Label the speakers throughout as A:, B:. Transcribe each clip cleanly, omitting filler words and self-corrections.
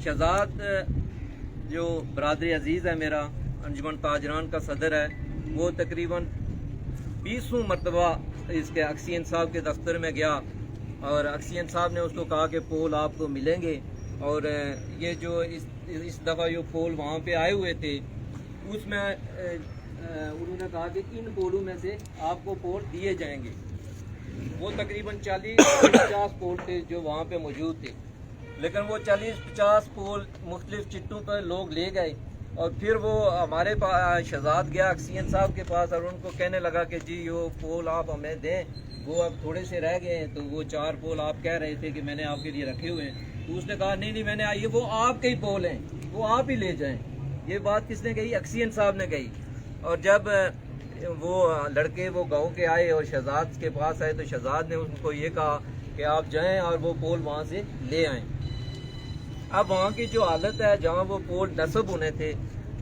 A: शहजाद जो बरादरी अजीज़ है मेरा, अंजुमन ताजरान का सदर है, वो तकरीबन 20 मरतबा इसके अक्सियन साहब के दफ्तर में गया और अक्सियन साहब ने उसको कहा कि पोल आपको मिलेंगे। और ये जो इस दफ़ा जो पोल वहाँ पे आए हुए थे उसमें उन्होंने कहा कि इन पोलों में से आपको पोल दिए जाएंगे। वो तकरीबन 40-50 पोल थे जो वहाँ पे मौजूद थे, लेकिन वो 40-50 पोल मुख्तलिफ चिट्टों पर लोग ले गए। और फिर वो हमारे पास शहजाद गया अक्सियन साहब के पास और उनको कहने लगा कि जी यो पोल आप हमें दें, वो अब थोड़े से रह गए हैं, तो वो 4 पोल आप कह रहे थे कि मैंने आपके लिए रखे हुए हैं। तो उसने कहा नहीं मैंने ये वो आपके ही पोल हैं, वो आप ही ले जाएं। ये बात किसने कही? अक्सियन साहब ने कही। और जब वो लड़के वो गांव के आए और शहजाद के पास आए तो शहजाद ने उनको ये कहा कि आप जाएं और वो पोल वहाँ से ले आएं। अब वहाँ की जो हालत है, जहाँ वो पोल नस्ब होने थे,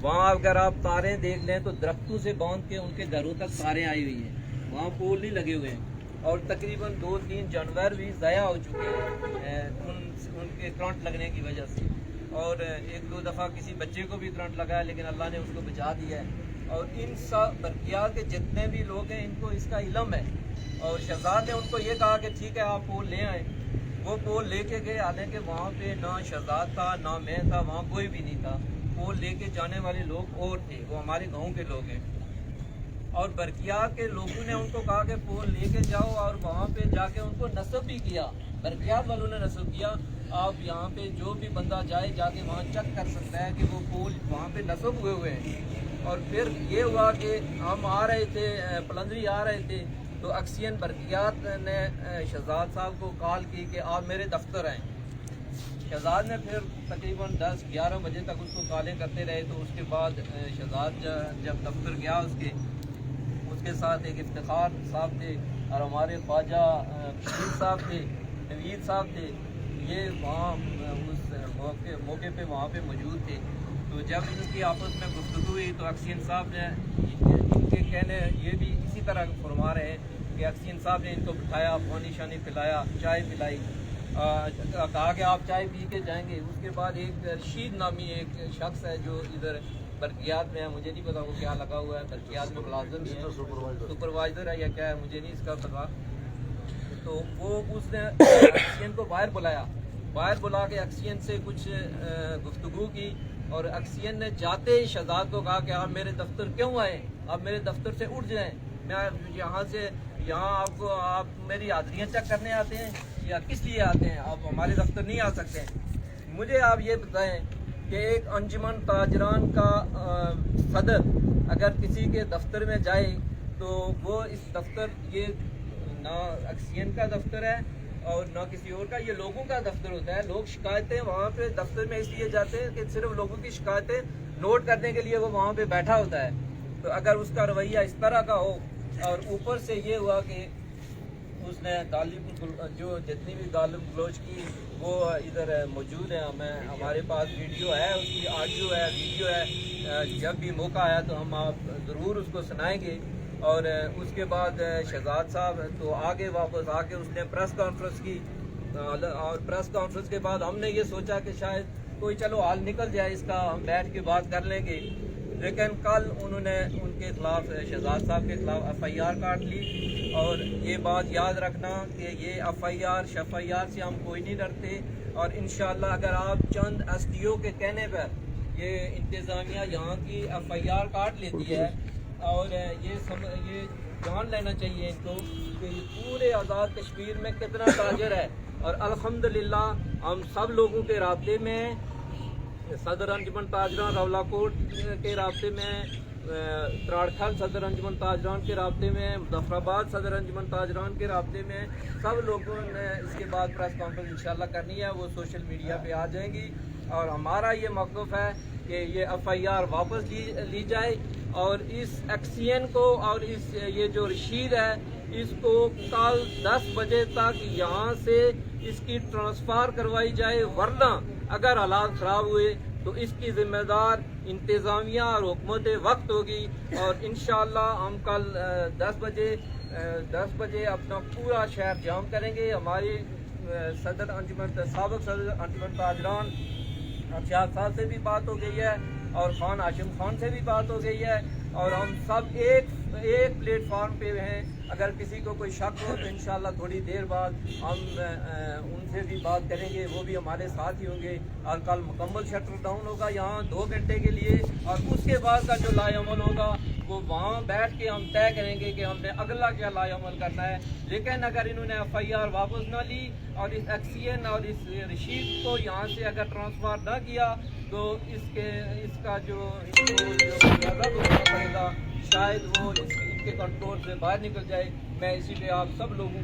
A: वहाँ अगर आप तारें देख लें तो दरख्तों से बांध के उनके घरों तक तारें आई हुई हैं, वहाँ पोल नहीं लगे हुए हैं। और तकरीबन 2-3 जानवर भी ज़ाया हो चुके हैं उनके करंट लगने की वजह से। और 1-2 दफ़ा किसी बच्चे को भी करंट लगा है, लेकिन अल्लाह ने उसको बचा दिया है। और इन सब बरकियात के जितने भी लोग हैं इनको इसका इल्म है। और शहजाद ने उनको ये कहा कि ठीक है आप पोल ले आए। वो पोल लेके गए, हालांकि वहाँ पे ना शहजाद था ना मैं था, वहाँ कोई भी नहीं था। पोल लेके जाने वाले लोग और थे, वो हमारे गांव के लोग हैं। और बरकियात के लोगों ने उनको कहा कि पोल लेके जाओ, और वहाँ पे जाके उनको नस्ब भी किया। बरकियात वालों ने नस्ब किया। आप यहाँ पे जो भी बंदा जाए जाके वहाँ चेक कर सकता है कि वो पोल वहाँ पे नस्ब हुए हैं। और फिर ये हुआ कि हम आ रहे थे, पलंदरी आ रहे थे, तो अक्सियन बरकियात ने शहजाद साहब को कॉल की कि आप मेरे दफ्तर आएँ। शहजाद ने फिर तकरीबन 10-11 बजे तक उसको कॉलें करते रहे। तो उसके बाद शहजाद जब दफ्तर गया उसके साथ एक इफ्तिखार साहब थे और हमारे ख्वाजा पीर साहब थे, नवीद साहब थे। ये वहाँ उस मौके पे वहाँ पे मौजूद थे। तो जब इनकी आपस में गुफ्तगू हुई तो अक्सियन साहब ने इनके कहने ये भी इसी तरह फरमा रहे हैं कि अक्सियन साहब ने इनको बिठाया, पानी शानी पिलाया, चाय पिलाई, कहा कि आप चाय पी के जाएंगे। उसके बाद एक रशीद नामी एक शख्स है जो इधर बरकियात में है, मुझे नहीं पता वो क्या लगा हुआ है, बरकियात में मुलाजिम है, सुपरवाइज़र है या क्या है, मुझे नहीं इसका पता। तो वो उसने अक्सियन को बाहर बुला के अक्सियन से कुछ गुफ्तगू की। और अक्सियन ने जाते ही शहजाद को कहा कि आप मेरे दफ्तर क्यों आए, आप मेरे दफ्तर से उठ जाएं। मैं यहाँ आप मेरी हाज़िरियाँ चेक करने आते हैं या किस लिए आते हैं? आप हमारे दफ्तर नहीं आ सकते हैं। मुझे आप ये बताएं कि एक अंजुमन ताजरान का सदर अगर किसी के दफ्तर में जाए तो वो इस दफ्तर, ये ना अक्सियन का दफ्तर है और ना किसी और का, ये लोगों का दफ्तर होता है। लोग शिकायतें वहाँ पे दफ्तर में इसलिए जाते हैं कि सिर्फ लोगों की शिकायतें नोट करने के लिए वो वहाँ पे बैठा होता है। तो अगर उसका रवैया इस तरह का हो, और ऊपर से ये हुआ कि उसने जो जितनी भी गालिब गलोच की वो इधर मौजूद है, हमारे पास वीडियो है, उसकी ऑडियो है, वीडियो है। जब भी मौका आया तो हम आप ज़रूर उसको सुनाएंगे। और उसके बाद शहजाद साहब तो आगे वापस आके उसने प्रेस कॉन्फ्रेंस की, और प्रेस कॉन्फ्रेंस के बाद हमने ये सोचा कि शायद कोई चलो हाल निकल जाए इसका, हम बैठ के बात कर लेंगे। लेकिन कल उन्होंने उनके खिलाफ, शहजाद साहब के खिलाफ FIR काट ली। और ये बात याद रखना कि ये FIR से हम कोई नहीं डरते। और इंशाअल्लाह अगर आप चंद SDO के कहने पर ये इंतज़ामिया यहाँ की FIR काट लेती है, और ये जान लेना चाहिए इनको कि पूरे आज़ाद कश्मीर में कितना ताजर है। और अल्हम्दुलिल्लाह हम सब लोगों के राब्ते में, सदर अंजुमन ताजरान रावलाकोट के राब्ते में, त्राड़खल सदर अंजुमन ताजरान के राब्ते में, मुजफ्फराबाद सदर अंजुमन ताजरान के राब्ते में, सब लोगों ने इसके बाद प्रेस कॉन्फ्रेंस इंशाल्लाह करनी है, वो सोशल मीडिया पे आ जाएंगी। और हमारा ये मौक़िफ़ है कि ये FIR वापस ली जाए और इस अक्सियन को और इस ये जो रशीद है इसको कल 10 बजे तक यहाँ से इसकी ट्रांसफ़र करवाई जाए, वरना अगर हालात ख़राब हुए तो इसकी ज़िम्मेदार इंतज़ामिया और हुकूमत वक्त होगी। और इंशाअल्लाह हम कल 10 बजे अपना पूरा शहर जाम करेंगे। हमारे साबिक़ सदर अंजुमन ताजरान ارشاد صاحب سے بھی بات ہو گئی ہے اور خان ہاشم خان سے بھی بات ہو گئی ہے، اور ہم سب ایک پلیٹ فارم پہ ہیں۔ اگر کسی کو کوئی شک ہو تو انشاءاللہ تھوڑی دیر بعد ہم ان سے بھی بات کریں گے، وہ بھی ہمارے ساتھ ہی ہوں گے، اور کل مکمل شٹر ڈاؤن ہوگا یہاں 2 گھنٹے کے لیے، اور اس کے بعد کا جو لائے عمل ہوگا وہ وہاں بیٹھ کے ہم طے کریں گے کہ ہم نے اگلا کیا لائے عمل کرنا ہے۔ لیکن اگر انہوں نے FIR واپس نہ لی اور اس ایکسین اور اس رشید کو یہاں سے اگر ٹرانسفر نہ کیا تو اس کا جو کرنا پڑے گا، شاید وہ ان کے کنٹرول سے باہر نکل جائے۔ میں اسی لیے آپ سب لوگوں